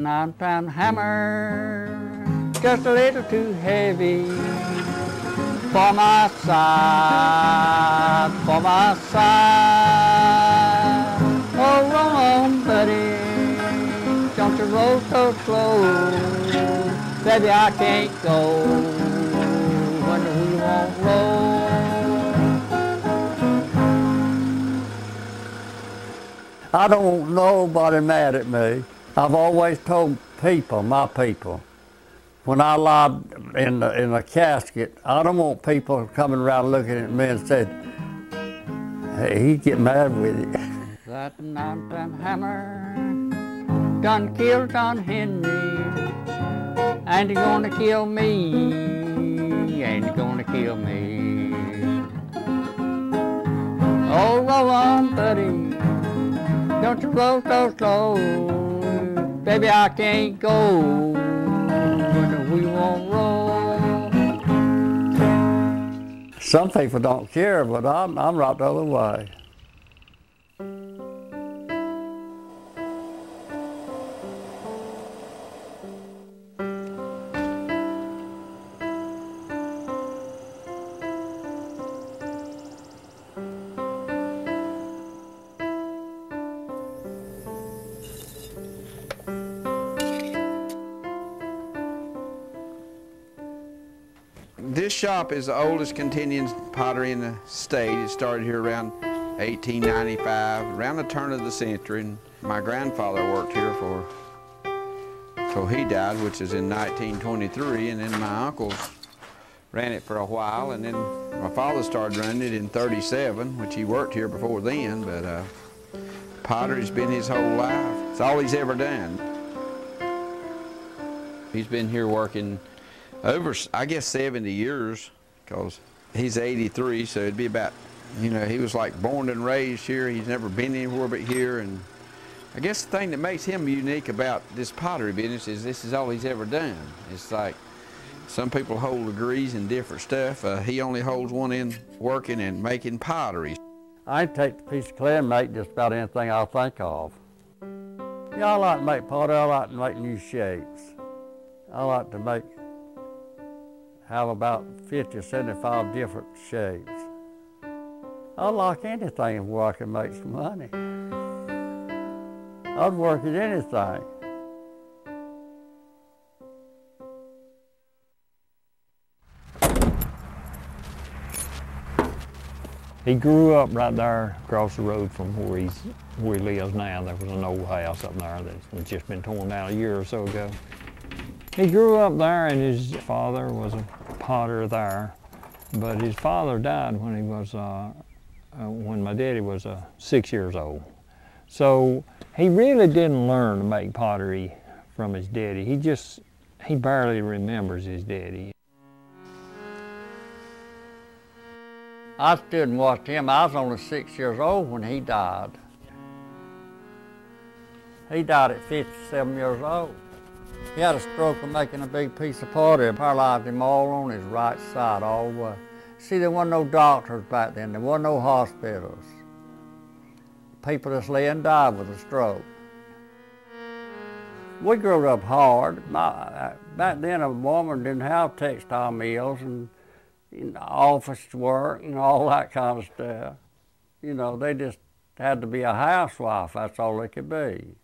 9-pound hammer, just a little too heavy for my side, for my side. Oh, roll on, buddy, don't you roll so slow. Baby, I can't go when the wheel won't roll. I don't want nobody mad at me. I've always told people, my people, when I lie in a casket, I don't want people coming around looking at me and saying, hey, he'd get mad with you. That 9-pound hammer done killed John Henry, and he's gonna kill me, and he's gonna kill me. Oh, roll on, buddy, don't you roll so slow. Baby, I can't go when we won't roll. Some people don't care, but I'm right the other way. This shop is the oldest continuing pottery in the state. It started here around 1895, around the turn of the century. And my grandfather worked here till he died, which is in 1923, and then my uncles ran it for a while, and then my father started running it in 37, which he worked here before then, but pottery's been his whole life. It's all he's ever done. He's been here working over, I guess, 70 years, because he's 83, so it'd be about, you know, he was like born and raised here. He's never been anywhere but here, and I guess the thing that makes him unique about this pottery business is this is all he's ever done. It's like some people hold degrees in different stuff. He only holds one in working and making pottery. I take the piece of clay and make just about anything I'll think of. Yeah, I like to make pottery. I like to make new shapes. I like to have about 50 or 75 different shapes. I like anything where I can make some money. I'd work at anything. He grew up right there across the road from where he lives now. There was an old house up there that's just been torn down a year or so ago. He grew up there, and his father was a potter there, but his father died when he was, when my daddy was 6 years old. So he really didn't learn to make pottery from his daddy. He barely remembers his daddy. I stood and watched him. I was only 6 years old when he died. He died at 57 years old. He had a stroke of making a big piece of pottery. It paralyzed him all on his right side, all the way. See, there wasn't no doctors back then. There wasn't no hospitals. People just lay and died with a stroke. We grew up hard. Back then, a woman didn't have textile mills and office work and all that kind of stuff. You know, they just had to be a housewife. That's all they could be.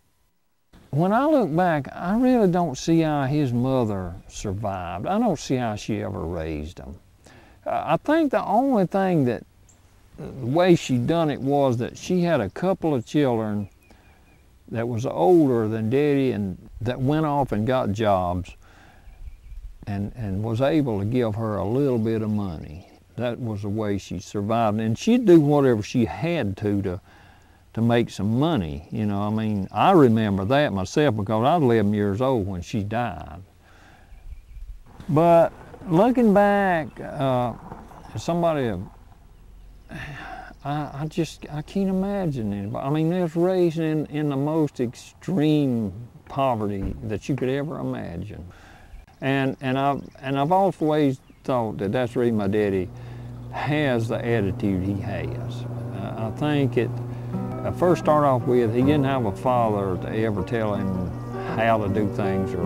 When I look back, I really don't see how his mother survived. I don't see how she ever raised him. I think the only thing that, the way she done it was that she had a couple of children that was older than Daddy and that went off and got jobs and was able to give her a little bit of money. That was the way she survived. And she'd do whatever she had to make some money, you know. I mean, I remember that myself because I was 11 years old when she died. But looking back, somebody, I can't imagine it. I mean, they was raised in the most extreme poverty that you could ever imagine. And I've always thought that that's the reason my daddy has the attitude he has. I think it, first start off with, he didn't have a father to ever tell him how to do things or,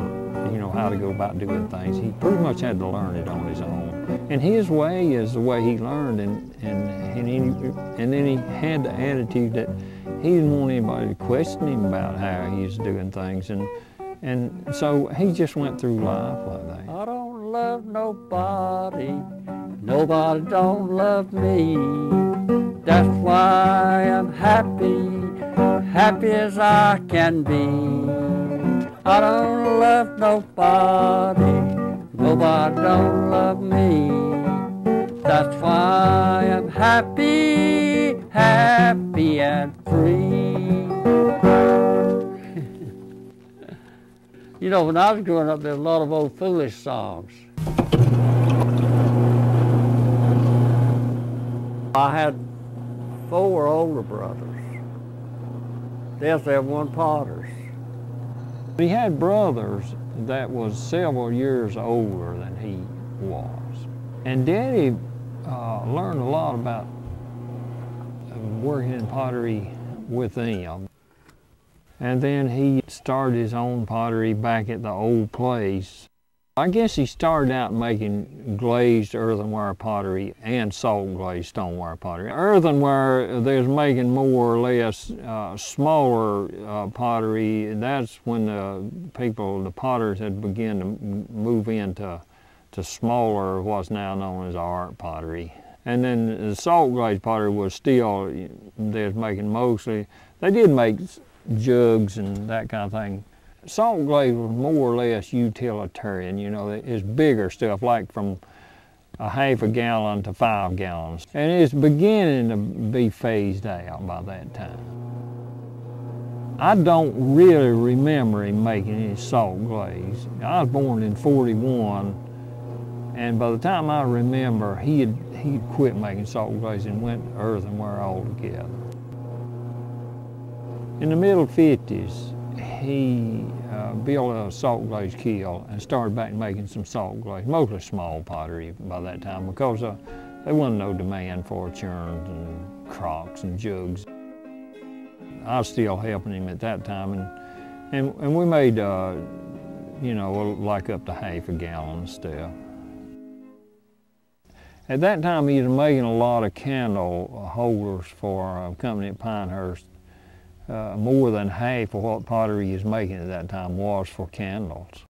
you know, how to go about doing things. He pretty much had to learn it on his own. And his way is the way he learned, and then he had the attitude that he didn't want anybody to question him about how he was doing things. And so he just went through life like that. I don't love nobody, nobody don't love me. That's why I'm happy, happy as I can be. I don't love nobody, nobody don't love me. That's why I'm happy, happy and free. You know, when I was growing up, there were a lot of old foolish songs. I had 4 older brothers. There's one Potters. He had brothers that was several years older than he was. And Daddy learned a lot about working in pottery with them. And then he started his own pottery back at the old place. I guess he started out making glazed earthenware pottery and salt glazed stoneware pottery. Earthenware, they was making more or less smaller pottery. That's when the potters had begun to move into smaller, what's now known as art pottery. And then the salt glazed pottery was still, they was making mostly, they did make jugs and that kind of thing. Salt glaze was more or less utilitarian, you know, it's bigger stuff, like from a half a gallon to 5 gallons. And it's beginning to be phased out by that time. I don't really remember him making any salt glaze. I was born in '41, and by the time I remember, he'd quit making salt glaze and went earthenware altogether. In the middle '50s, he built a salt glaze kiln and started back making some salt glaze, mostly small pottery by that time, because there wasn't no demand for churns and crocks and jugs. I was still helping him at that time, and we made, you know, like up to half a gallon stuff. At that time, he was making a lot of candle holders for a company at Pinehurst. More than half of what pottery he was making at that time was for candles.